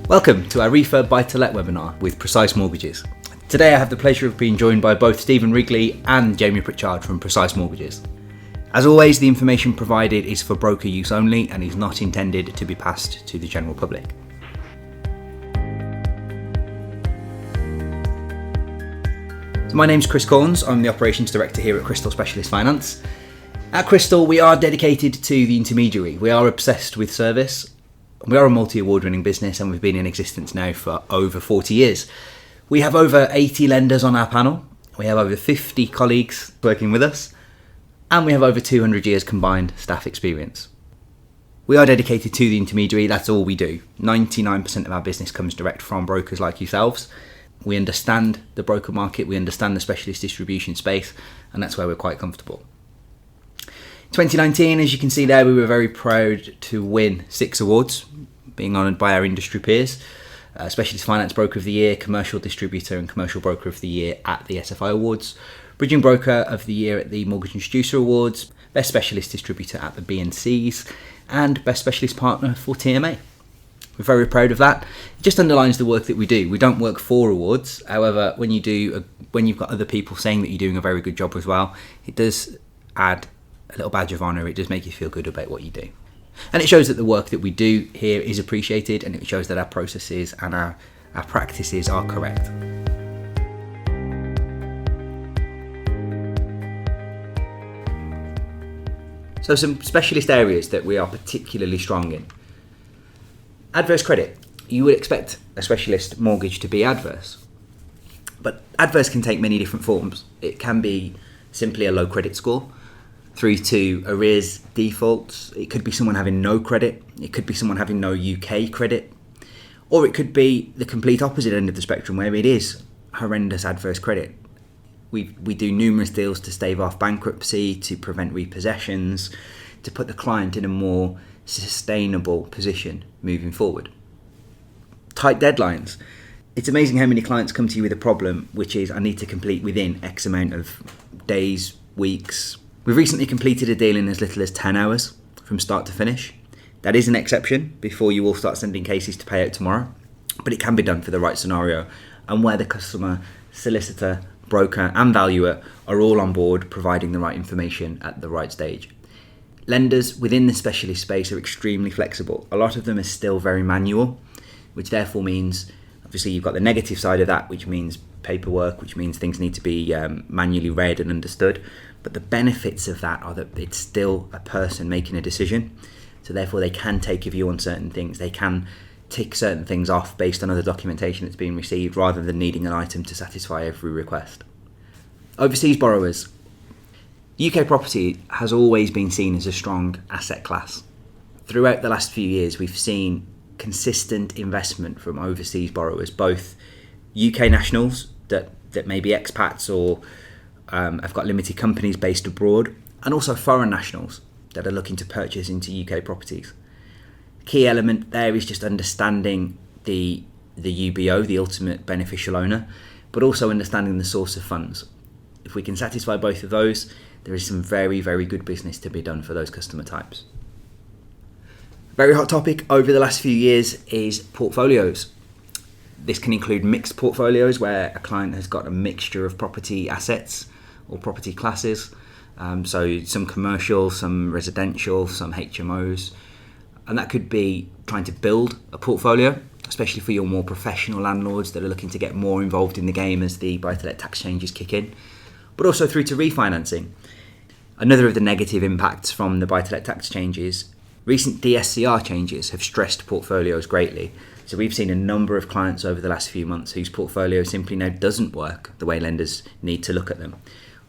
Welcome to our Refurb Buy-to-Let webinar with Precise Mortgages. Today I have the pleasure of being joined by both Stephen Wrigley and Jamie Pritchard from Precise Mortgages. As always, the information provided is for broker use only and is not intended to be passed to the general public. So my name's Kris Corns, I'm the Operations Director here at Crystal Specialist Finance. At Crystal, we are dedicated to the intermediary. We are obsessed with service. We are a multi-award winning business and we've been in existence now for over 40 years. We have over 80 lenders on our panel, we have over 50 colleagues working with us, and we have over 200 years combined staff experience. We are dedicated to the intermediary, that's all we do. 99% of our business comes direct from brokers like yourselves. We understand the broker market, we understand the specialist distribution space, and that's where we're quite comfortable. 2019, as you can see there, we were very proud to win 6 awards, being honoured by our industry peers. Specialist Finance Broker of the Year, Commercial Distributor and Commercial Broker of the Year at the SFI Awards, Bridging Broker of the Year at the Mortgage Introducer Awards, Best Specialist Distributor at the BNCs, and Best Specialist Partner for TMA. We're very proud of that. It just underlines the work that we do. We don't work for awards. However, when you've got other people saying that you're doing a very good job as well, it does add a little badge of honour. It does make you feel good about what you do. And it shows that the work that we do here is appreciated, and it shows that our processes and our practices are correct. So some specialist areas that we are particularly strong in. Adverse credit. You would expect a specialist mortgage to be adverse, but adverse can take many different forms. It can be simply a low credit score, through to arrears, defaults. It could be someone having no credit. It could be someone having no UK credit. Or it could be the complete opposite end of the spectrum where it is horrendous adverse credit. We do numerous deals to stave off bankruptcy, to prevent repossessions, to put the client in a more sustainable position moving forward. Tight deadlines. It's amazing how many clients come to you with a problem which is I need to complete within X amount of days, weeks. We've recently completed a deal in as little as 10 hours from start to finish. That is an exception before you will start sending cases to pay out tomorrow, but it can be done for the right scenario and where the customer, solicitor, broker and valuer are all on board providing the right information at the right stage. Lenders within the specialist space are extremely flexible. A lot of them are still very manual, which therefore means, obviously you've got the negative side of that, which means paperwork, which means things need to be manually read and understood. But the benefits of that are that it's still a person making a decision. So therefore they can take a view on certain things. They can tick certain things off based on other documentation that's being received rather than needing an item to satisfy every request. Overseas borrowers. UK property has always been seen as a strong asset class. Throughout the last few years, we've seen consistent investment from overseas borrowers, both UK nationals that may be expats or have got limited companies based abroad, and also foreign nationals that are looking to purchase into UK properties. Key element there is just understanding the UBO, the ultimate beneficial owner, but also understanding the source of funds. If we can satisfy both of those, there is some very, very good business to be done for those customer types. Very hot topic over the last few years is portfolios. This can include mixed portfolios where a client has got a mixture of property assets or property classes. So some commercial, some residential, some HMOs. And that could be trying to build a portfolio, especially for your more professional landlords that are looking to get more involved in the game as the buy-to-let tax changes kick in, but also through to refinancing. Another of the negative impacts from the buy-to-let tax changes, recent DSCR changes have stressed portfolios greatly. So we've seen a number of clients over the last few months whose portfolio simply now doesn't work the way lenders need to look at them.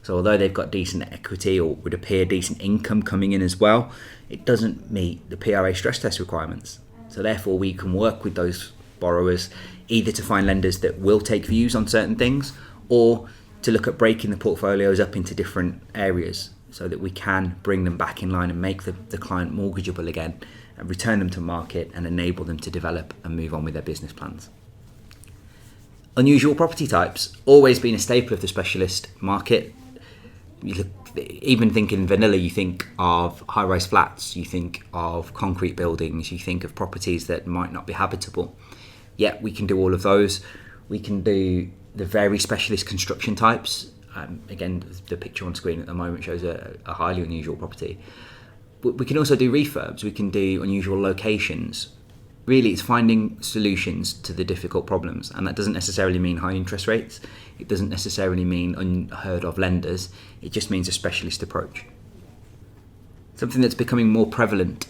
So although they've got decent equity or would appear decent income coming in as well, it doesn't meet the PRA stress test requirements. So therefore we can work with those borrowers either to find lenders that will take views on certain things or to look at breaking the portfolios up into different areas so that we can bring them back in line and make the client mortgageable again and return them to market and enable them to develop and move on with their business plans. Unusual property types, always been a staple of the specialist market. Even thinking vanilla, you think of high-rise flats, you think of concrete buildings, you think of properties that might not be habitable. Yeah, we can do all of those. We can do the very specialist construction types. Again, the picture on screen at the moment shows a highly unusual property. But we can also do refurbs. We can do unusual locations. Really, it's finding solutions to the difficult problems, and that doesn't necessarily mean high interest rates. It doesn't necessarily mean unheard of lenders. It just means a specialist approach. Something that's becoming more prevalent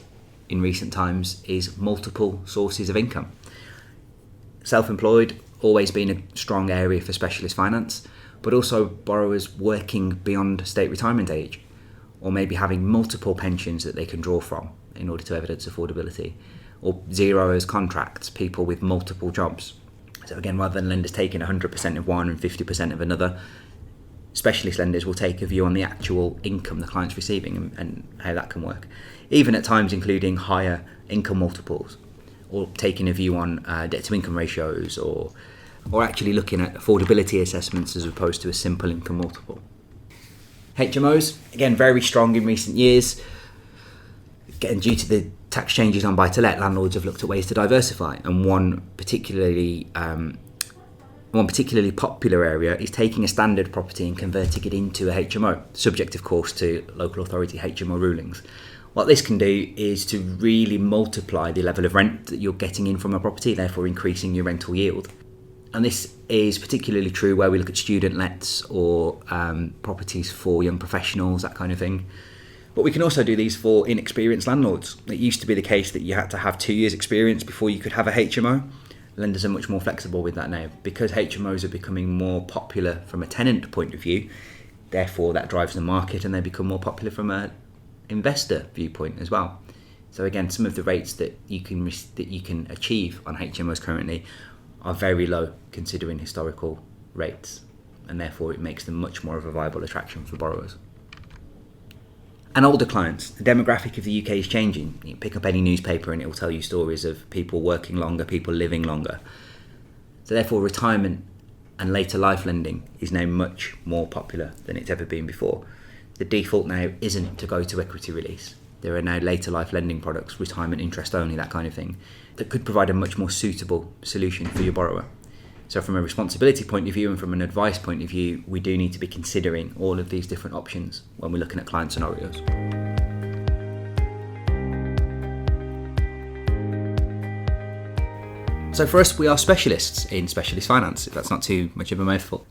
in recent times is multiple sources of income. Self-employed, always been a strong area for specialist finance, but also borrowers working beyond state retirement age, or maybe having multiple pensions that they can draw from in order to evidence affordability, or zero hours contracts, people with multiple jobs. So again, rather than lenders taking 100% of one and 50% of another, specialist lenders will take a view on the actual income the client's receiving and how that can work, even at times including higher income multiples, or taking a view on debt to income ratios, or actually looking at affordability assessments as opposed to a simple income multiple. HMOs, again, very strong in recent years. Again, due to the tax changes on buy-to-let, landlords have looked at ways to diversify, and one particularly popular area is taking a standard property and converting it into a HMO, subject of course to local authority HMO rulings. What this can do is to really multiply the level of rent that you're getting in from a property, therefore increasing your rental yield. And this is particularly true where we look at student lets or properties for young professionals, that kind of thing. But we can also do these for inexperienced landlords. It used to be the case that you had to have 2 years experience before you could have a HMO. Lenders are much more flexible with that now. Because HMOs are becoming more popular from a tenant point of view, therefore that drives the market, and they become more popular from an investor viewpoint as well. So again, some of the rates that you can achieve on HMOs currently are very low considering historical rates, and therefore it makes them much more of a viable attraction for borrowers. And older clients, the demographic of the UK is changing. You pick up any newspaper and it will tell you stories of people working longer, people living longer. So therefore retirement and later life lending is now much more popular than it's ever been before. The default now isn't to go to equity release. There are now later life lending products, retirement interest only, that kind of thing, that could provide a much more suitable solution for your borrower. So from a responsibility point of view and from an advice point of view, we do need to be considering all of these different options when we're looking at client scenarios. So for us, we are specialists in specialist finance, if that's not too much of a mouthful.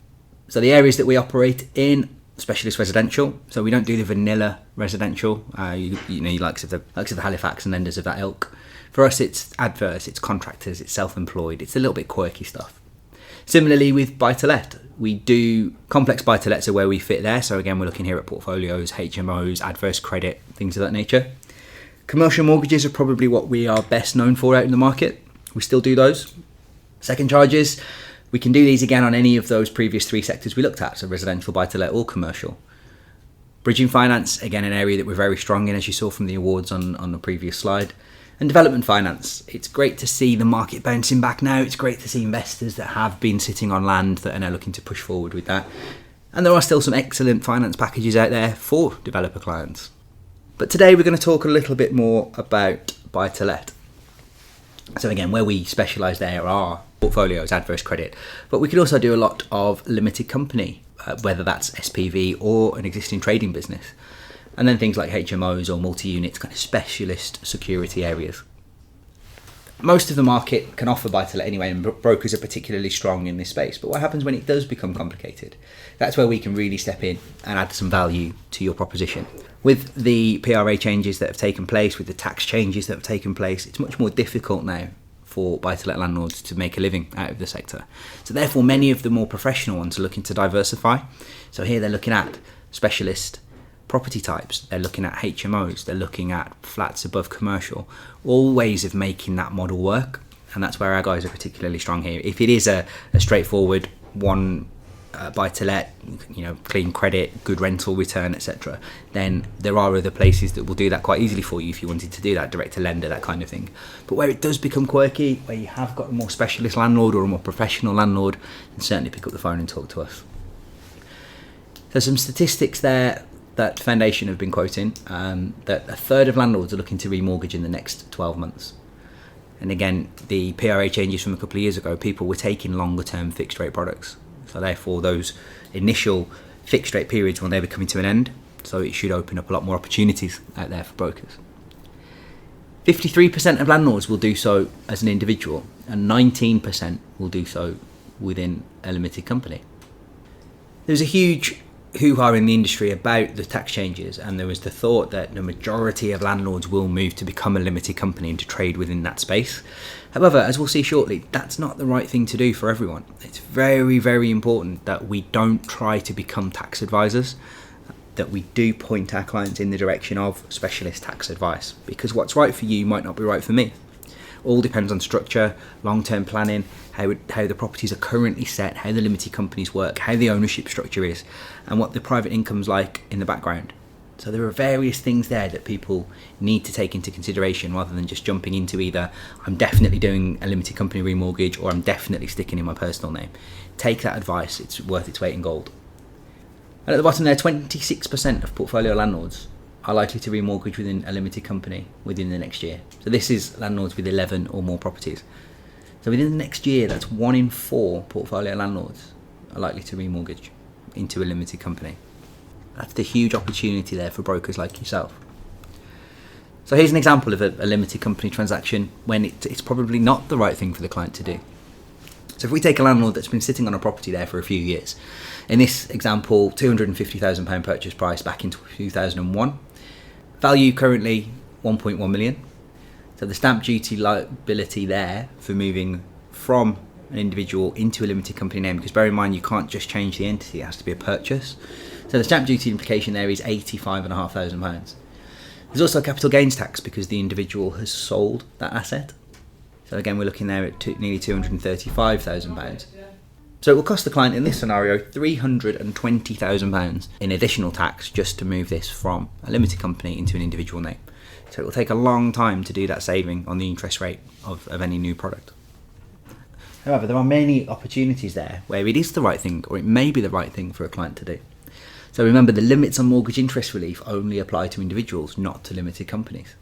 So the areas that we operate in: specialist residential. So we don't do the vanilla residential, you likes of the Halifax and lenders of that ilk. For us, it's adverse, it's contractors, it's self-employed, it's a little bit quirky stuff. Similarly with buy-to-let, we do complex buy-to-lets are where we fit there. So again, we're looking here at portfolios, HMOs, adverse credit, things of that nature. Commercial mortgages are probably what we are best known for out in the market. We still do those. Second charges, we can do these again on any of those previous three sectors we looked at, so residential, buy-to-let or commercial. Bridging finance, again, an area that we're very strong in, as you saw from the awards on the previous slide. And development finance, it's great to see the market bouncing back now. It's great to see investors that have been sitting on land that are now looking to push forward with that. And there are still some excellent finance packages out there for developer clients. But today we're going to talk a little bit more about buy-to-let. So again, where we specialise there are portfolios, adverse credit, but we can also do a lot of limited company, whether that's SPV or an existing trading business. And then things like HMOs or multi-units, kind of specialist security areas. Most of the market can offer buy-to-let anyway, and brokers are particularly strong in this space. But what happens when it does become complicated? That's where we can really step in and add some value to your proposition. With the PRA changes that have taken place, with the tax changes that have taken place, it's much more difficult now for buy-to-let landlords to make a living out of the sector. So therefore, many of the more professional ones are looking to diversify. So here they're looking at specialist property types, they're looking at HMOs, they're looking at flats above commercial, all ways of making that model work. And that's where our guys are particularly strong here. If it is a straightforward one buy-to-let, clean credit, good rental return, etc., then there are other places that will do that quite easily for you if you wanted to do that, direct to lender, that kind of thing. But where it does become quirky, where you have got a more specialist landlord or a more professional landlord, then certainly pick up the phone and talk to us. So some statistics there that Foundation have been quoting, that a third of landlords are looking to remortgage in the next 12 months. And again, the PRA changes from a couple of years ago, people were taking longer term fixed rate products. So therefore those initial fixed rate periods will now be coming to an end. So it should open up a lot more opportunities out there for brokers. 53% of landlords will do so as an individual, and 19% will do so within a limited company. There's a huge hoo-ha in the industry about the tax changes, and there was the thought that the majority of landlords will move to become a limited company and to trade within that space. However, as we'll see shortly, that's not the right thing to do for everyone. It's very, very important that we don't try to become tax advisors, that we do point our clients in the direction of specialist tax advice, because what's right for you might not be right for me. All depends on structure, long-term planning, how the properties are currently set, how the limited companies work, how the ownership structure is, and what the private income's like in the background. So there are various things there that people need to take into consideration, rather than just jumping into either I'm definitely doing a limited company remortgage or I'm definitely sticking in my personal name. Take that advice, it's worth its weight in gold. And at the bottom there, 26% of portfolio landlords are likely to remortgage within a limited company within the next year. So this is landlords with 11 or more properties. So within the next year, that's 1 in 4 portfolio landlords are likely to remortgage into a limited company. That's the huge opportunity there for brokers like yourself. So here's an example of a limited company transaction when it's probably not the right thing for the client to do. So if we take a landlord that's been sitting on a property there for a few years, in this example, £250,000 purchase price back in 2001, value currently 1.1 million. So the stamp duty liability there for moving from an individual into a limited company name, because bear in mind you can't just change the entity, it has to be a purchase. So the stamp duty implication there is £85,500. There's also capital gains tax because the individual has sold that asset. So again, we're looking there at nearly £235,000. So it will cost the client in this scenario £320,000 in additional tax just to move this from a limited company into an individual name. So it will take a long time to do that saving on the interest rate of any new product. However, there are many opportunities there where it is the right thing, or it may be the right thing for a client to do. So remember, the limits on mortgage interest relief only apply to individuals, not to limited companies.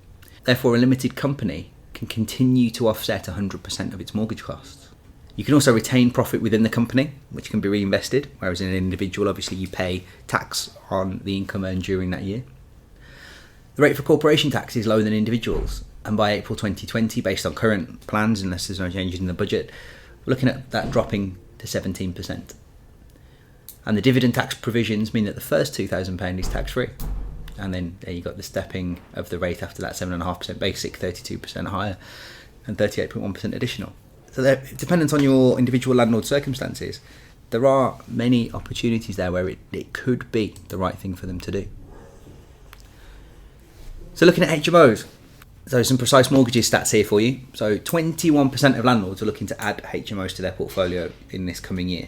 Therefore, a limited company can continue to offset 100% of its mortgage costs. You can also retain profit within the company, which can be reinvested, whereas in an individual, obviously you pay tax on the income earned during that year. The rate for corporation tax is lower than individuals, and by April 2020, based on current plans, unless there's no changes in the budget, we're looking at that dropping to 17%. And the dividend tax provisions mean that the first £2,000 is tax-free. And then there you've got the stepping of the rate after that, 7.5% basic, 32% higher, and 38.1% additional. So dependent on your individual landlord circumstances, there are many opportunities there where it could be the right thing for them to do. So looking at HMOs, so some precise mortgages stats here for you. So 21% of landlords are looking to add HMOs to their portfolio in this coming year.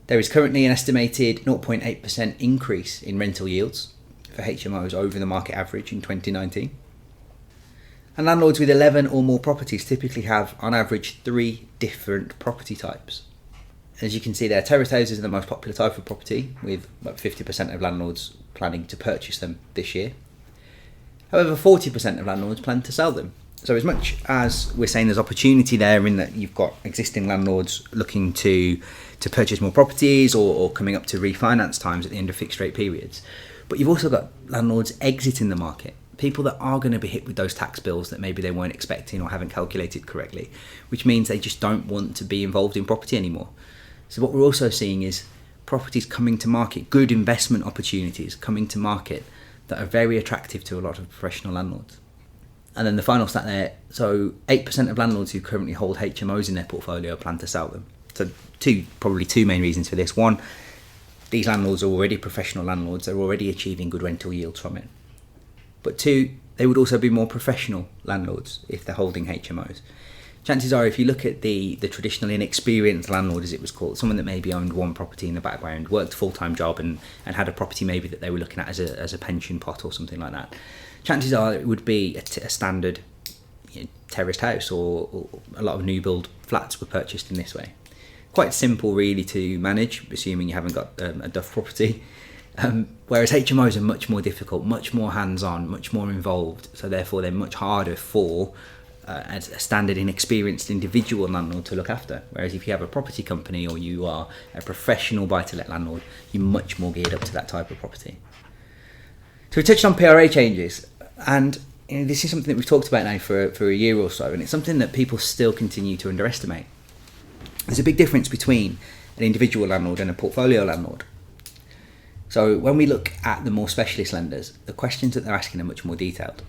There is currently an estimated 0.8% increase in rental yields for HMOs over the market average in 2019. And landlords with 11 or more properties typically have, on average, 3 different property types. As you can see there, terrace houses are the most popular type of property, with about 50% of landlords planning to purchase them this year. However, 40% of landlords plan to sell them. So as much as we're saying there's opportunity there in that you've got existing landlords looking to purchase more properties or coming up to refinance times at the end of fixed rate periods, but you've also got landlords exiting the market, people that are going to be hit with those tax bills that maybe they weren't expecting or haven't calculated correctly, which means they just don't want to be involved in property anymore. So what we're also seeing is properties coming to market, good investment opportunities coming to market that are very attractive to a lot of professional landlords. And then the final stat there, so 8% of landlords who currently hold HMOs in their portfolio plan to sell them. So probably two main reasons for this. One, these landlords are already professional landlords, they're already achieving good rental yields from it. But 2, they would also be more professional landlords if they're holding HMOs. Chances are, if you look at the traditional inexperienced landlord, as it was called, someone that maybe owned one property in the background, worked a full-time job and had a property maybe that they were looking at as a pension pot or something like that, chances are it would be a standard terraced house, or a lot of new build flats were purchased in this way. Quite simple really to manage, assuming you haven't got a duff property. Whereas HMOs are much more difficult, much more hands-on, much more involved, so therefore they're much harder for as a standard inexperienced individual landlord to look after. Whereas if you have a property company or you are a professional buy-to-let landlord, you're much more geared up to that type of property. So we touched on PRA changes, and this is something that we've talked about now for a year or so, and it's something that people still continue to underestimate. There's a big difference between an individual landlord and a portfolio landlord. So when we look at the more specialist lenders, the questions that they're asking are much more detailed.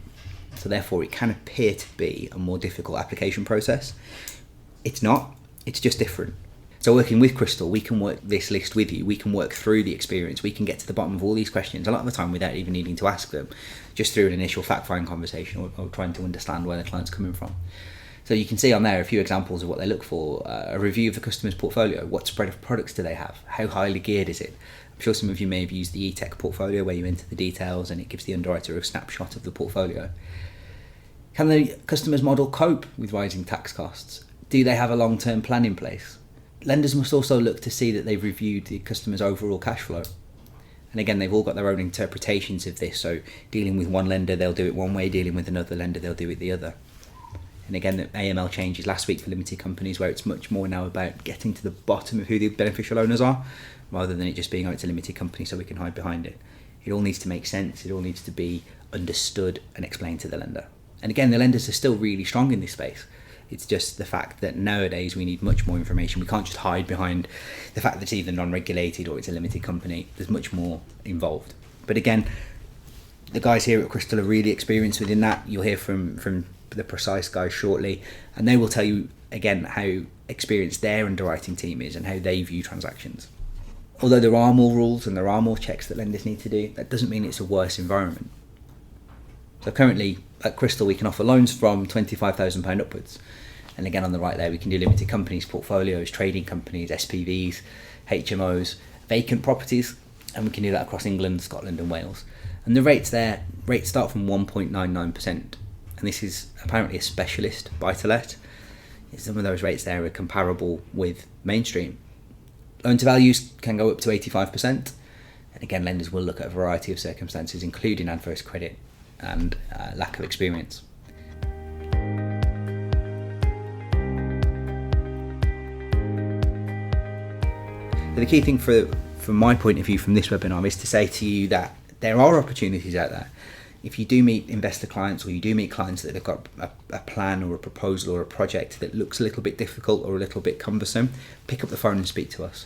So therefore it can appear to be a more difficult application process. It's not, it's just different. So working with Crystal, we can work this list with you, we can work through the experience, we can get to the bottom of all these questions a lot of the time without even needing to ask them, just through an initial fact-finding conversation or trying to understand where the client's coming from. So you can see on there a few examples of what they look for: a review of the customer's portfolio, what spread of products do they have, how highly geared is it. I'm sure some of you may have used the eTech portfolio where you enter the details and it gives the underwriter a snapshot of the portfolio. Can the customer's model cope with rising tax costs? Do they have a long-term plan in place? Lenders must also look to see that they've reviewed the customer's overall cash flow. And again, they've all got their own interpretations of this. So dealing with one lender, they'll do it one way. Dealing with another lender, they'll do it the other. And again, the AML changes last week for limited companies, where it's much more now about getting to the bottom of who the beneficial owners are, rather than it just being, oh, it's a limited company so we can hide behind it. It all needs to make sense. It all needs to be understood and explained to the lender. And again, the lenders are still really strong in this space. It's just the fact that nowadays we need much more information. We can't just hide behind the fact that it's either non-regulated or it's a limited company. There's much more involved. But again, the guys here at Crystal are really experienced within that. You'll hear from the Precise guys shortly, and they will tell you again how experienced their underwriting team is and how they view transactions. Although there are more rules and there are more checks that lenders need to do, that doesn't mean it's a worse environment. So currently at Crystal we can offer loans from £25,000 upwards. And again on the right there we can do limited companies, portfolios, trading companies, SPVs, HMOs, vacant properties, and we can do that across England, Scotland and Wales. And the rates start from 1.99%. And this is apparently a specialist buy-to-let. Some of those rates there are comparable with mainstream. Loan to values can go up to 85%. And again, lenders will look at a variety of circumstances, including adverse credit and lack of experience. So the key thing from my point of view from this webinar is to say to you that there are opportunities out there. If you do meet investor clients or you do meet clients that have got a plan or a proposal or a project that looks a little bit difficult or a little bit cumbersome, pick up the phone and speak to us.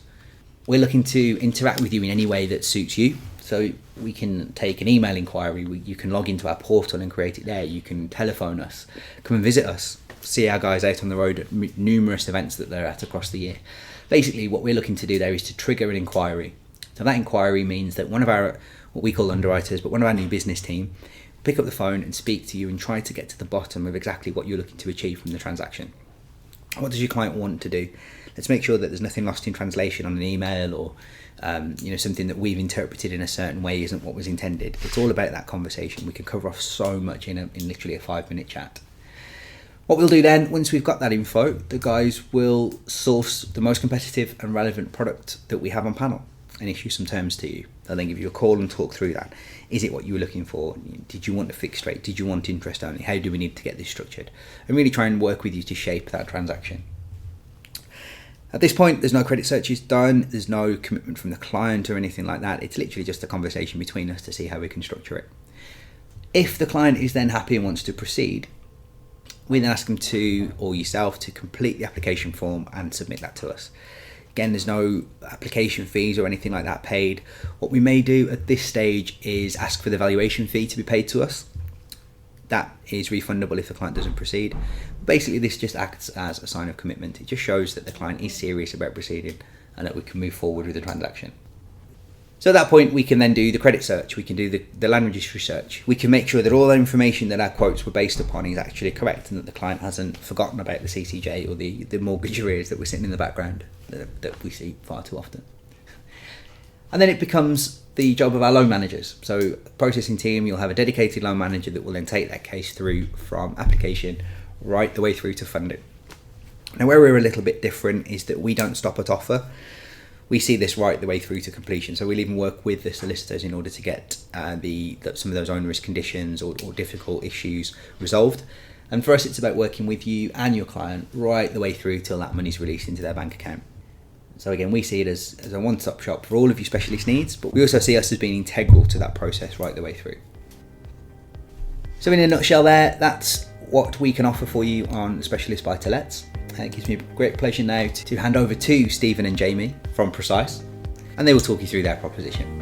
We're looking to interact with you in any way that suits you. So we can take an email inquiry, you can log into our portal and create it there, you can telephone us, come and visit us, see our guys out on the road at numerous events that they're at across the year. Basically what we're looking to do there is to trigger an inquiry. So that inquiry means that one of our, what we call underwriters, but one of our new business team, pick up the phone and speak to you and try to get to the bottom of exactly what you're looking to achieve from the transaction. What does your client want to do? Let's make sure that there's nothing lost in translation on an email or something that we've interpreted in a certain way isn't what was intended. It's all about that conversation. We can cover off so much in literally a 5-minute chat. What we'll do then, once we've got that info, the guys will source the most competitive and relevant product that we have on panel and issue some terms to you. They'll then give you a call and talk through that. Is it what you were looking for? Did you want a fixed rate? Did you want interest only? How do we need to get this structured? And really try and work with you to shape that transaction. At this point, there's no credit searches done. There's no commitment from the client or anything like that. It's literally just a conversation between us to see how we can structure it. If the client is then happy and wants to proceed, we then ask them to, or yourself, to complete the application form and submit that to us. Again, there's no application fees or anything like that paid. What we may do at this stage is ask for the valuation fee to be paid to us. That is refundable if the client doesn't proceed. Basically, this just acts as a sign of commitment. It just shows that the client is serious about proceeding and that we can move forward with the transaction. So at that point, we can then do the credit search. We can do the land registry search. We can make sure that all the information that our quotes were based upon is actually correct and that the client hasn't forgotten about the CCJ or the mortgage arrears that were sitting in the background that we see far too often. And then it becomes the job of our loan managers. So processing team, you'll have a dedicated loan manager that will then take that case through from application right the way through to funding. Now where we're a little bit different is that we don't stop at offer. We see this right the way through to completion. So we'll even work with the solicitors in order to get some of those onerous conditions or difficult issues resolved. And for us, it's about working with you and your client right the way through till that money's released into their bank account. So again, we see it as a one-stop shop for all of your specialist needs, but we also see us as being integral to that process right the way through. So in a nutshell there, that's what we can offer for you on Specialist Buy-to-Lets. It gives me great pleasure now to hand over to Stephen and Jamie from Precise, and they will talk you through their proposition.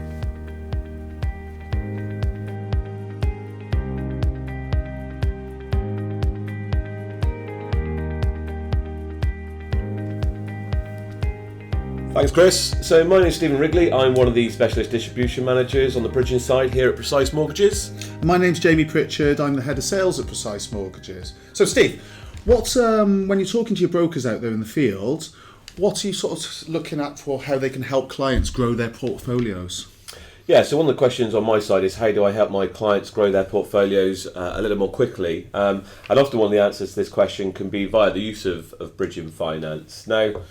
Thanks, Chris. So my name is Stephen Wrigley. I'm one of the specialist distribution managers on the bridging side here at Precise Mortgages. My name's Jamie Pritchard. I'm the head of sales at Precise Mortgages. So Steve, what when you're talking to your brokers out there in the field, what are you sort of looking at for how they can help clients grow their portfolios? Yeah, so one of the questions on my side is how do I help my clients grow their portfolios a little more quickly? And often one of the answers to this question can be via the use of bridging finance. Now,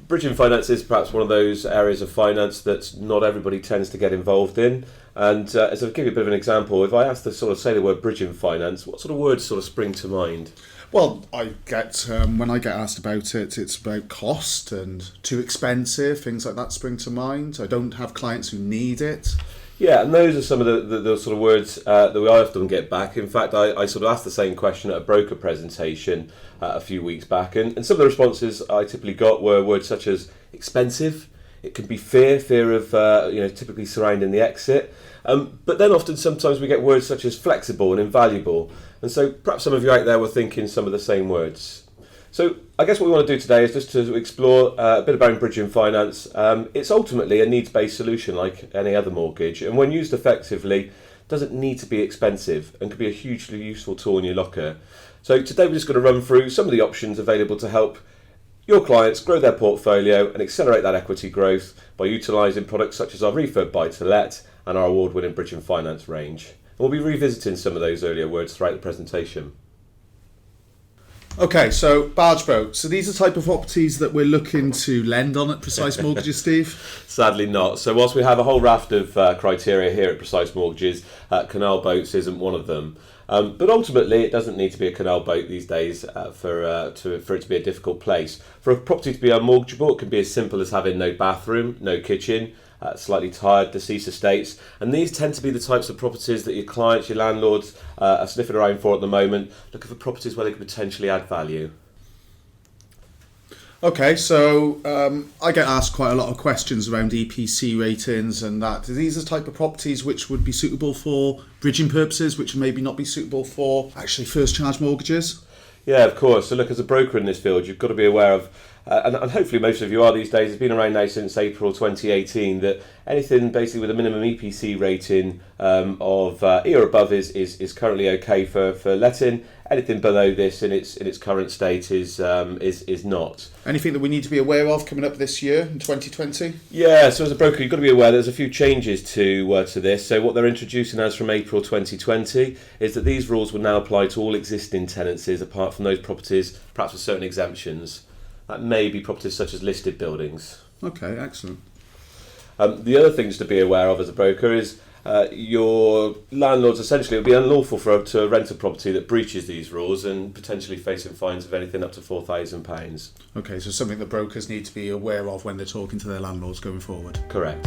bridging finance is perhaps one of those areas of finance that not everybody tends to get involved in. And as I'll give you a bit of an example, if I ask to sort of say the word bridging finance, what sort of words sort of spring to mind? Well, I get when I get asked about it, it's about cost and too expensive, things like that spring to mind. I don't have clients who need it. Yeah, and those are some of the sort of words that we often get back. In fact, I sort of asked the same question at a broker presentation a few weeks back, and some of the responses I typically got were words such as expensive. It can be fear of typically surrounding the exit. But then often sometimes we get words such as flexible and invaluable. And so perhaps some of you out there were thinking some of the same words. So I guess what we want to do today is just to explore a bit about bridging finance. It's ultimately a needs-based solution like any other mortgage, and when used effectively, doesn't need to be expensive and can be a hugely useful tool in your locker. So today we're just going to run through some of the options available to help your clients grow their portfolio and accelerate that equity growth by utilising products such as our Refurb Buy-to-Let and our award-winning bridging finance range. And we'll be revisiting some of those earlier words throughout the presentation. Okay, so barge boat. So these are the type of properties that we're looking to lend on at Precise Mortgages, Steve? Sadly not. So whilst we have a whole raft of criteria here at Precise Mortgages, canal boats isn't one of them. But ultimately, it doesn't need to be a canal boat these days for it to be a difficult place. For a property to be unmortgageable, it can be as simple as having no bathroom, no kitchen, slightly tired, deceased estates. And these tend to be the types of properties that your clients, your landlords are sniffing around for at the moment, looking for properties where they could potentially add value. Okay, so I get asked quite a lot of questions around EPC ratings and that. These are the type of properties which would be suitable for bridging purposes, which maybe not be suitable for actually first charge mortgages? Yeah, of course. So look, as a broker in this field, you've got to be aware of, and hopefully most of you are these days, it's been around now since April 2018, that anything basically with a minimum EPC rating of E or above is currently okay for letting. Anything below this in its current state is not. Anything that we need to be aware of coming up this year in 2020? Yeah, so as a broker, you've got to be aware there's a few changes to this. So what they're introducing as from April 2020 is that these rules will now apply to all existing tenancies, apart from those properties, perhaps with certain exemptions. That may be properties such as listed buildings. Okay, excellent. The other things to be aware of as a broker is your landlords essentially, it would be unlawful to rent a property that breaches these rules and potentially facing fines of anything up to £4,000. Okay, so something that brokers need to be aware of when they're talking to their landlords going forward. Correct.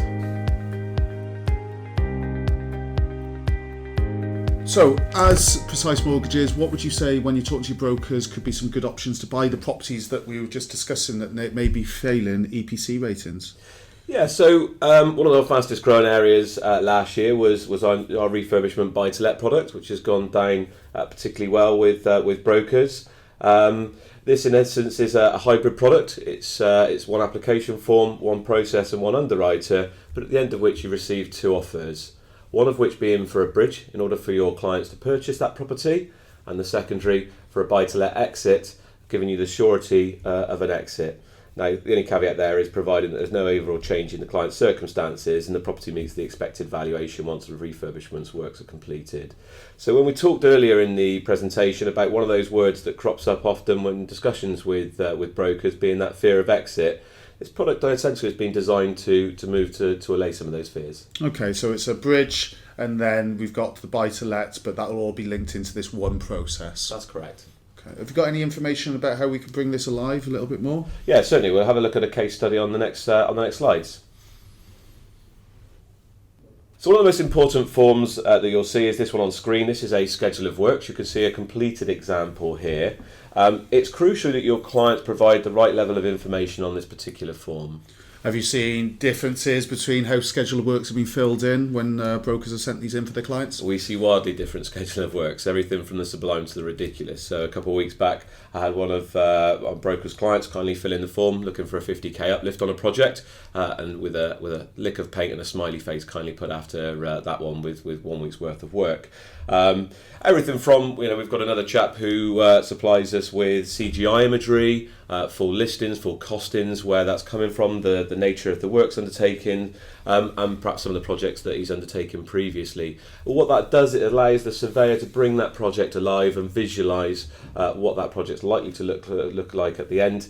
So, as Precise Mortgages, what would you say when you talk to your brokers could be some good options to buy the properties that we were just discussing that may be failing EPC ratings? Yeah, so one of our fastest growing areas last year was our refurbishment buy-to-let product, which has gone down particularly well with brokers. This, in essence, is a hybrid product. It's one application form, one process, and one underwriter, but at the end of which you receive two offers. One of which being for a bridge in order for your clients to purchase that property, and the secondary for a buy-to-let exit, giving you the surety of an exit. Now, the only caveat there is providing that there's no overall change in the client's circumstances and the property meets the expected valuation once the refurbishment works are completed. So when we talked earlier in the presentation about one of those words that crops up often when discussions with brokers being that fear of exit, This product essentially has been designed to move to allay some of those fears. Okay, so it's a bridge, and then we've got the buy-to-let, but that will all be linked into this one process. That's correct. Okay. Have you got any information about how we can bring this alive a little bit more? Yeah, certainly. We'll have a look at a case study on the next slides. So one of the most important forms that you'll see is this one on screen. This is a schedule of works. You can see a completed example here. It's crucial that your clients provide the right level of information on this particular form. Have you seen differences between how schedule of works have been filled in when brokers have sent these in for their clients? We see wildly different schedule of works, everything from the sublime to the ridiculous. So a couple of weeks back, I had one of our broker's clients kindly fill in the form looking for a 50k uplift on a project, and with a lick of paint and a smiley face kindly put after that one with 1 week's worth of work. Everything from, we've got another chap who supplies us with CGI imagery, full listings, full costings, where that's coming from, the nature of the works undertaken, and perhaps some of the projects that he's undertaken previously. But what that does, it allows the surveyor to bring that project alive and visualise what that project's likely to look like at the end,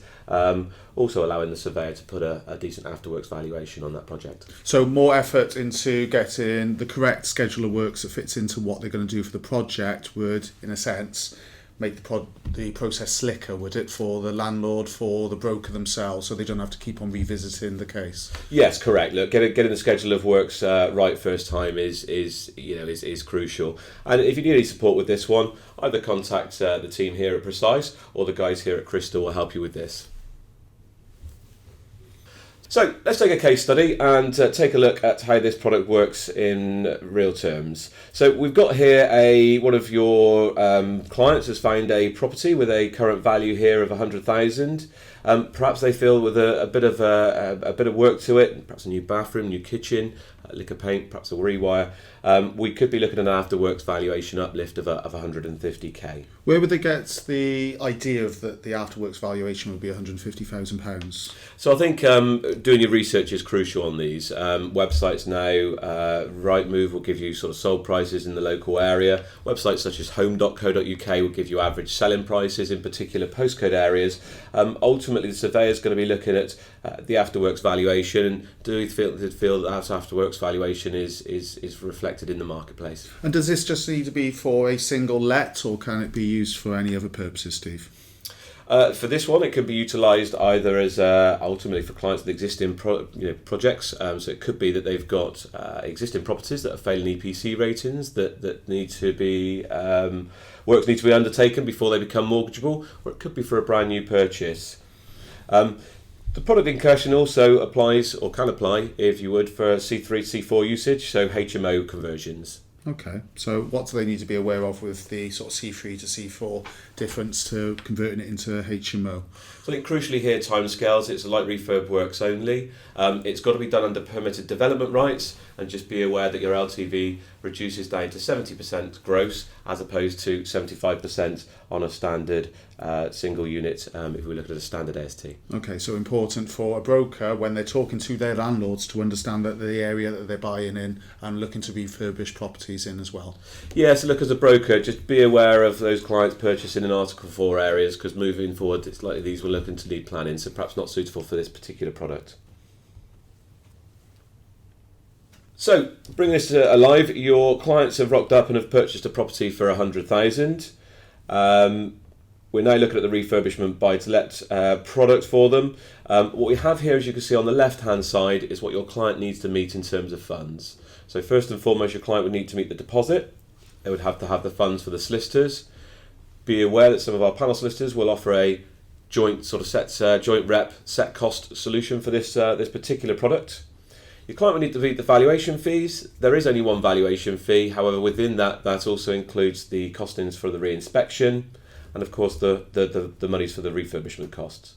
also allowing the surveyor to put a decent afterworks valuation on that project. So more effort into getting the correct schedule of works that fits into what they're going to do for the project would, in a sense, make the process slicker, would it, for the landlord, for the broker themselves, so they don't have to keep on revisiting the case? Yes, correct. Look, getting the schedule of works right first time is crucial. And if you need any support with this one, either contact the team here at Precise, or the guys here at Crystal will help you with this. So let's take a case study and take a look at how this product works in real terms. So we've got here one of your clients has found a property with a current value here of 100,000. Perhaps they feel with a bit of work to it, perhaps a new bathroom, new kitchen, a lick of paint, perhaps a rewire. We could be looking at an afterworks valuation uplift of 150k. Where would they get the idea of that the afterworks valuation would be £150,000? So I think doing your research is crucial on these. Websites now, Rightmove will give you sort of sold prices in the local area. Websites such as home.co.uk will give you average selling prices in particular postcode areas. Ultimately, the surveyor is going to be looking at the afterworks valuation. Do you feel that afterworks valuation is reflected in the marketplace? And does this just need to be for a single let, or can it be used for any other purposes, Steve? For this one, it can be utilised either as ultimately for clients with existing projects. So it could be that they've got existing properties that are failing EPC ratings that need to be works need to be undertaken before they become mortgageable, or it could be for a brand new purchase. The product in question also applies, or can apply, if you would, for C3 C4 usage, so HMO conversions. Okay, so what do they need to be aware of with the sort of C3 to C4 difference to converting it into HMO? So I think crucially here, timescales, it's like refurb works only. It's got to be done under permitted development rights, and just be aware that your LTV reduces down to 70% gross as opposed to 75% on a standard single unit if we look at a standard AST. Okay, so important for a broker when they're talking to their landlords to understand that the area that they're buying in and looking to refurbish properties in as well. Yeah, so look, as a broker, just be aware of those clients purchasing in Article 4 areas, because moving forward, it's likely these will looking to need planning, so perhaps not suitable for this particular product. So, bring this alive. Your clients have rocked up and have purchased a property for 100,000. We're now looking at the refurbishment buy-to-let product for them. What we have here, as you can see on the left-hand side, is what your client needs to meet in terms of funds. So first and foremost, your client would need to meet the deposit. They would have to have the funds for the solicitors. Be aware that some of our panel solicitors will offer a joint sort of joint rep set cost solution for this particular product. Your client will need to meet the valuation fees. There is only one valuation fee. However, within that also includes the costings for the re-inspection, and of course the monies for the refurbishment costs.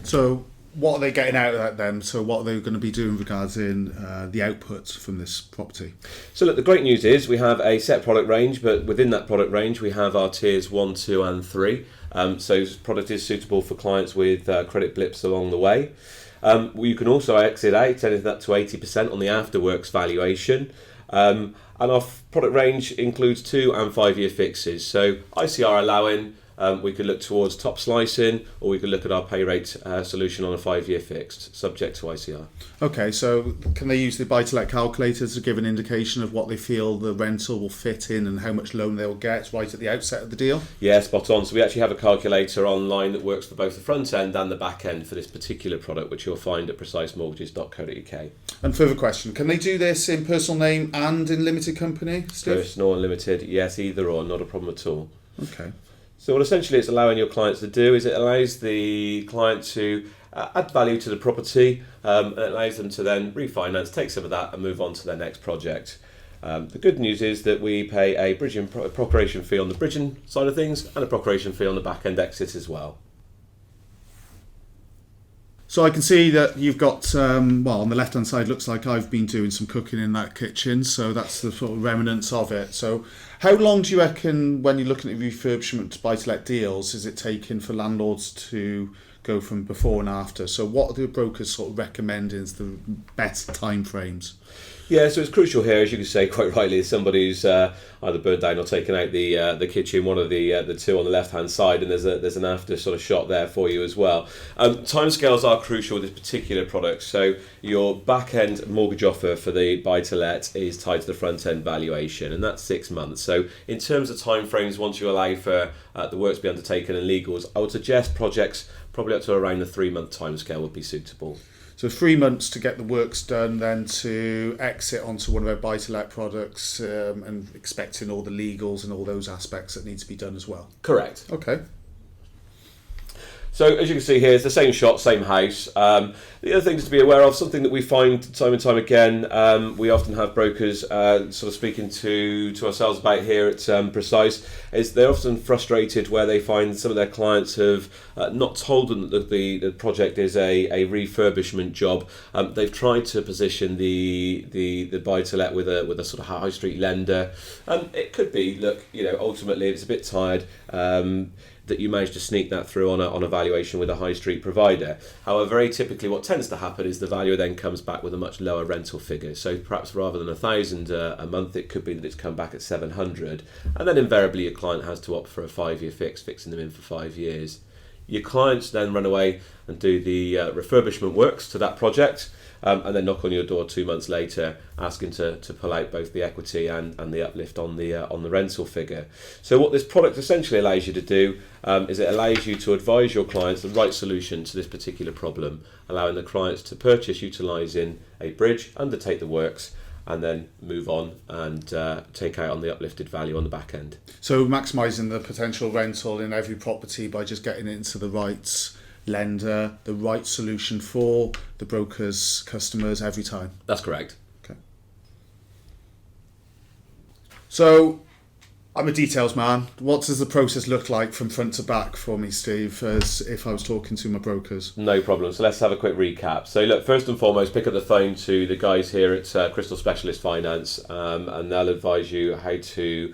So what are they getting out of that then? So what are they going to be doing regarding the output from this property? So look, the great news is we have a set product range, but within that product range we have our tiers 1, 2 and 3. So this product is suitable for clients with credit blips along the way. You can also exit out anything up to 80% on the afterworks valuation. And our product range includes 2 and 5 year fixes. So ICR allowing we could look towards top slicing, or we could look at our pay rate solution on a 5-year fixed, subject to ICR. Okay, so can they use the buy-to-let calculator to give an indication of what they feel the rental will fit in and how much loan they'll get right at the outset of the deal? Yeah, spot on. So we actually have a calculator online that works for both the front end and the back end for this particular product, which you'll find at precisemortgages.co.uk. And further question, can they do this in personal name and in limited company, Steve? Personal and limited, yes, either or, not a problem at all. Okay. So what essentially it's allowing your clients to do is it allows the client to add value to the property, and it allows them to then refinance, take some of that and move on to their next project. The good news is that we pay a bridging procuration fee on the bridging side of things and a procuration fee on the back end exit as well. So I can see that you've got, well, on the left-hand side, looks like I've been doing some cooking in that kitchen, so that's the sort of remnants of it. So how long do you reckon, when you're looking at refurbishment buy-to-let deals, is it taking for landlords to go from before and after? So what do brokers sort of recommend is the best time frames? Yeah, so it's crucial here, as you can say quite rightly, as somebody who's either burned down or taken out the kitchen, one of the two on the left hand side, and there's an after sort of shot there for you as well. Timescales are crucial with this particular product. So your back end mortgage offer for the buy to let is tied to the front end valuation, and that's 6 months. So in terms of timeframes, once you allow for the work to be undertaken and legals, I would suggest projects probably up to around the 3-month timescale would be suitable. So 3 months to get the works done, then to exit onto one of our buy-to-let products, and expecting all the legals and all those aspects that need to be done as well. Correct. Okay. So as you can see here, it's the same shot, same house. The other things to be aware of, something that we find time and time again, we often have brokers sort of speaking to ourselves about here at Precise, is they're often frustrated where they find some of their clients have not told them that the project is a refurbishment job. They've tried to position the buy-to-let with a sort of high street lender. It could be, look, ultimately it's a bit tired. That you manage to sneak that through on a valuation with a high street provider. However, very typically what tends to happen is the valuer then comes back with a much lower rental figure. So perhaps rather than £1,000 a month, it could be that it's come back at 700, and then invariably your client has to opt for a 5-year fix, fixing them in for 5 years. Your clients then run away and do the refurbishment works to that project, and then knock on your door 2 months later asking to pull out both the equity and the uplift on the rental figure. So what this product essentially allows you to do is it allows you to advise your clients the right solution to this particular problem, allowing the clients to purchase utilising a bridge, undertake the works, and then move on and take out on the uplifted value on the back end. So maximising the potential rental in every property by just getting it into the right lender, the right solution for the broker's customers every time. That's correct. Okay. So I'm a details man. What does the process look like from front to back for me, Steve, as if I was talking to my brokers? No problem. So let's have a quick recap. So look, first and foremost, pick up the phone to the guys here at Crystal Specialist Finance, and they'll advise you how to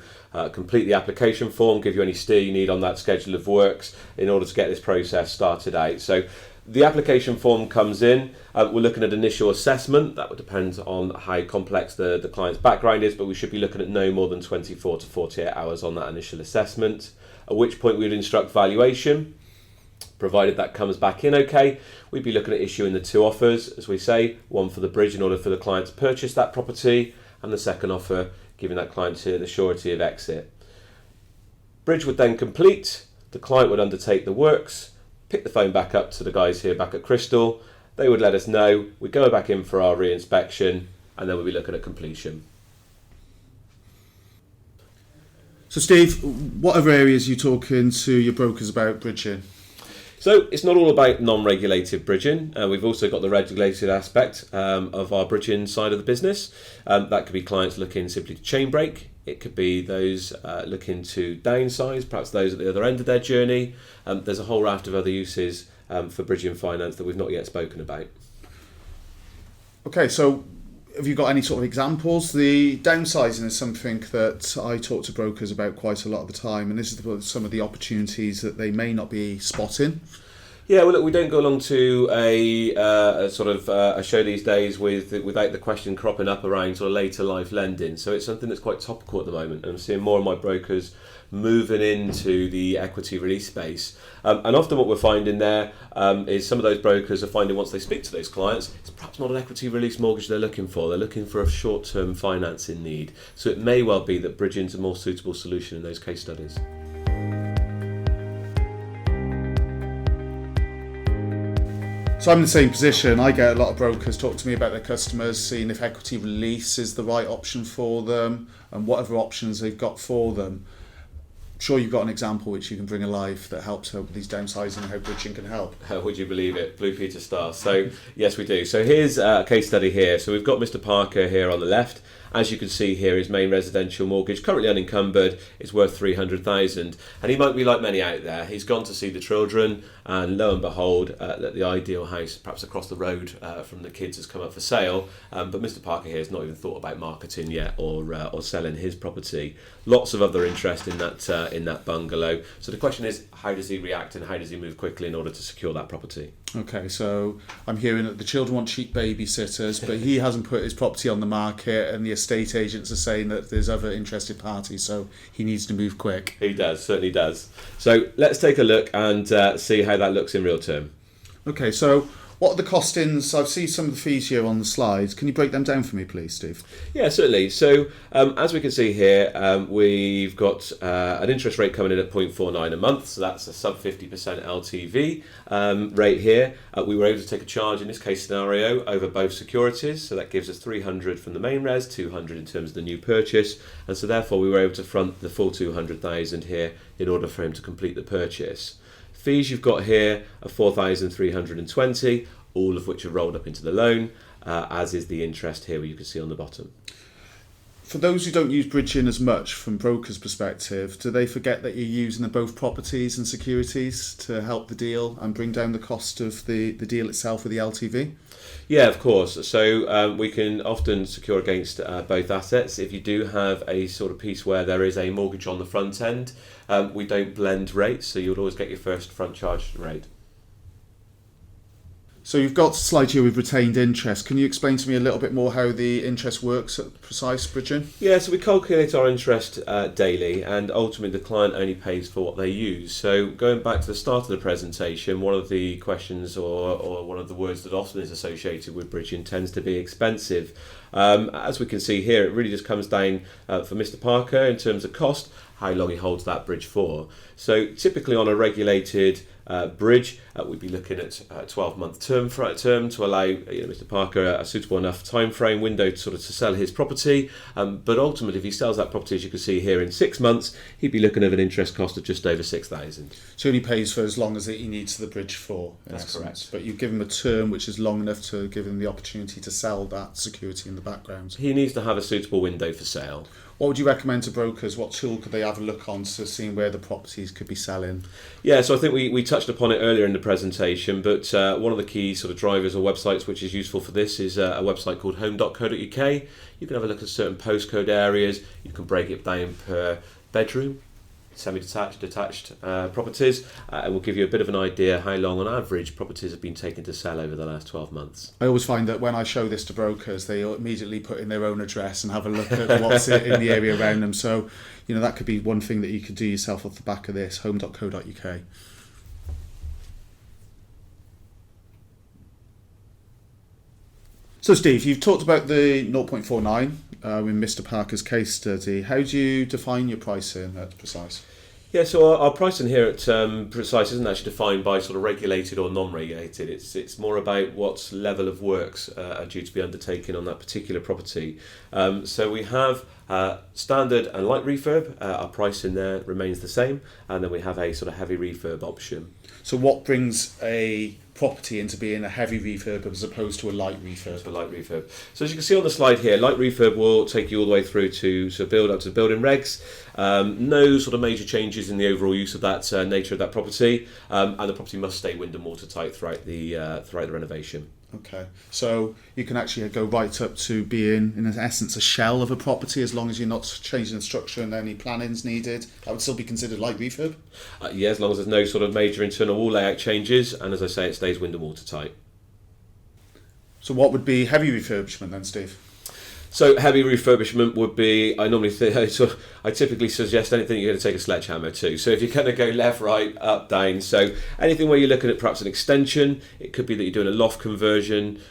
complete the application form, give you any steer you need on that schedule of works in order to get this process started out. So the application form comes in, we're looking at initial assessment. That would depend on how complex the client's background is, but we should be looking at no more than 24 to 48 hours on that initial assessment, at which point we would instruct valuation. Provided that comes back in okay, we'd be looking at issuing the 2 offers, as we say, one for the bridge in order for the client to purchase that property, and the second offer giving that client the surety of exit. Bridge would then complete, the client would undertake the works, pick the phone back up to the guys here back at Crystal, they would let us know, we'd go back in for our re-inspection, and then we'd be looking at completion. So Steve, what other areas are you talking to your brokers about bridging? So it's not all about non-regulated bridging. We've also got the regulated aspect of our bridging side of the business. That could be clients looking simply to chain break. It could be those looking to downsize, perhaps those at the other end of their journey. There's a whole raft of other uses for bridging finance that we've not yet spoken about. Okay, so have you got any sort of examples? The downsizing is something that I talk to brokers about quite a lot of the time, and this is some of the opportunities that they may not be spotting. Yeah, well, look, we don't go along to a show these days without the question cropping up around sort of later life lending. So it's something that's quite topical at the moment, and I'm seeing more of my brokers moving into the equity release space. And often what we're finding there is some of those brokers are finding once they speak to those clients, it's perhaps not an equity release mortgage they're looking for. They're looking for a short-term financing need. So it may well be that bridging's a more suitable solution in those case studies. So I'm in the same position. I get a lot of brokers talk to me about their customers, seeing if equity release is the right option for them and whatever options they've got for them. I'm sure you've got an example which you can bring alive that helps with these downsizing and how bridging can help. Would you believe it? Blue Peter Star. So yes, we do. So here's a case study here. So we've got Mr. Parker here on the left. As you can see here, his main residential mortgage, currently unencumbered, is worth $300,000. And he might be like many out there. He's gone to see the children, and lo and behold, that the ideal house, perhaps across the road from the kids, has come up for sale. But Mr. Parker here has not even thought about marketing yet or selling his property. Lots of other interest in that bungalow. So the question is, how does he react and how does he move quickly in order to secure that property? Okay, so I'm hearing that the children want cheap babysitters, but he hasn't put his property on the market, and the estate agents are saying that there's other interested parties, so he needs to move quick. He does, certainly does. So let's take a look and see how that looks in real term. Okay, so what are the costings? I've seen some of the fees here on the slides. Can you break them down for me, please, Steve? Yeah, certainly. So as we can see here, we've got an interest rate coming in at 0.49 a month. So that's a sub 50% LTV rate here. We were able to take a charge in this case scenario over both securities. So that gives us 300 from the main res, 200 in terms of the new purchase. And so therefore we were able to front the full 200,000 here in order for him to complete the purchase. Fees you've got here are 4,320, all of which are rolled up into the loan, as is the interest here, where you can see on the bottom. For those who don't use bridging as much from brokers' perspective, do they forget that you're using both properties and securities to help the deal and bring down the cost of the deal itself with the LTV? Yeah, of course. So we can often secure against both assets. If you do have a sort of piece where there is a mortgage on the front end, we don't blend rates, so you'll always get your first front charge rate. So you've got a slide here with retained interest. Can you explain to me a little bit more how the interest works at Precise Bridging? Yeah, so we calculate our interest daily, and ultimately the client only pays for what they use. So going back to the start of the presentation, one of the questions or one of the words that often is associated with bridging tends to be expensive. As we can see here, it really just comes down for Mr. Parker in terms of cost, how long he holds that bridge for. So typically on a regulated bridge, we'd be looking at a 12-month term to allow Mr. Parker a suitable enough time frame window to sell his property. But ultimately, if he sells that property, as you can see here, in 6 months, he'd be looking at an interest cost of just over $6,000. So he pays for as long as he needs the bridge for. That's correct. But you give him a term which is long enough to give him the opportunity to sell that security in the background. He needs to have a suitable window for sale. What would you recommend to brokers? What tool could they have a look on to see where the properties could be selling? Yeah, so I think we touched upon it earlier in the presentation, but one of the key sort of drivers or websites which is useful for this is a website called home.co.uk. You can have a look at certain postcode areas. You can break it down per bedroom, semi-detached, detached properties, and will give you a bit of an idea how long on average properties have been taken to sell over the last 12 months. I always find that when I show this to brokers, they immediately put in their own address and have a look at what's in the area around them. So, that could be one thing that you could do yourself off the back of this, home.co.uk. So Steve, you've talked about the 0.49 in Mr. Parker's case study. How do you define your pricing at Precise? Yeah, so our pricing here at Precise isn't actually defined by sort of regulated or non-regulated. It's more about what level of works are due to be undertaken on that particular property. So we have standard and light refurb. Our pricing there remains the same, and then we have a sort of heavy refurb option. So what brings a property into being a heavy refurb as opposed to a light refurb? So light refurb. So as you can see on the slide here, light refurb will take you all the way through to build up to the building regs. No sort of major changes in the overall use of that nature of that property, and the property must stay wind and watertight throughout the renovation. Okay, so you can actually go right up to being, in essence, a shell of a property as long as you're not changing the structure and any planning's needed. That would still be considered like refurb? Yeah, as long as there's no sort of major internal wall layout changes, and as I say, it stays wind and watertight. So what would be heavy refurbishment then, Steve? So heavy refurbishment would be, I typically suggest anything you're going to take a sledgehammer to. So if you're going to go left, right, up, down, so anything where you're looking at perhaps an extension, it could be that you're doing a loft conversion.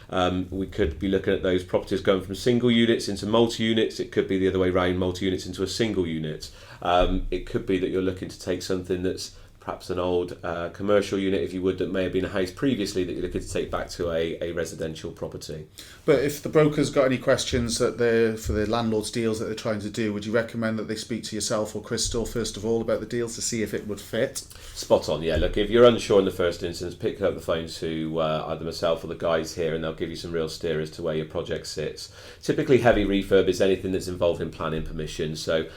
We could be looking at those properties going from single units into multi-units. It could be the other way around, multi-units into a single unit. It could be that you're looking to take something that's perhaps an old commercial unit, if you would, that may have been a house previously that you're looking to take back to a residential property. But if the broker's got any questions for the landlord's deals that they're trying to do, would you recommend that they speak to yourself or Crystal first of all about the deals to see if it would fit? Spot on, yeah. Look, if you're unsure in the first instance, pick up the phone to either myself or the guys here, and they'll give you some real steer as to where your project sits. Typically, heavy refurb is anything that's involved in planning permission,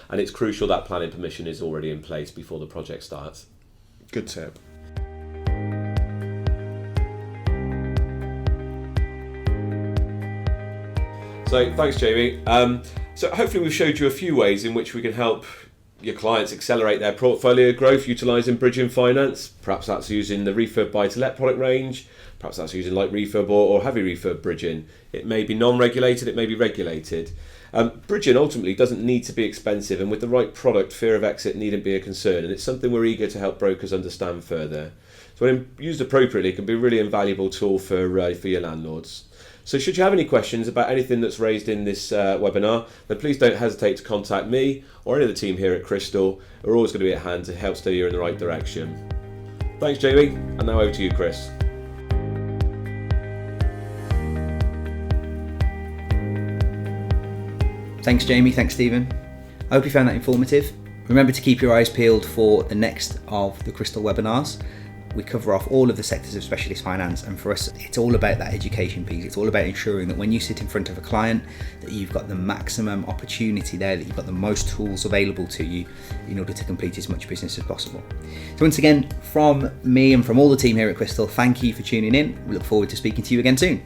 and it's crucial that planning permission is already in place before the project starts. Good tip. So thanks, Jamie. So hopefully we've showed you a few ways in which we can help your clients accelerate their portfolio growth utilising bridging finance. Perhaps that's using the Refurb buy-to-let product range. Perhaps that's using light refurb or heavy refurb bridging. It may be non-regulated, it may be regulated. Bridging ultimately doesn't need to be expensive, and with the right product, fear of exit needn't be a concern, and it's something we're eager to help brokers understand further. So when used appropriately, it can be a really invaluable tool for your landlords. So should you have any questions about anything that's raised in this webinar, then please don't hesitate to contact me or any of the team here at Crystal. We're always going to be at hand to help steer you in the right direction. Thanks, Jamie, and now over to you, Kris. Thanks, Jamie. Thanks, Stephen. I hope you found that informative. Remember to keep your eyes peeled for the next of the Crystal webinars. We cover off all of the sectors of specialist finance, and for us, it's all about that education piece. It's all about ensuring that when you sit in front of a client, that you've got the maximum opportunity there, that you've got the most tools available to you in order to complete as much business as possible. So once again, from me and from all the team here at Crystal, thank you for tuning in. We look forward to speaking to you again soon.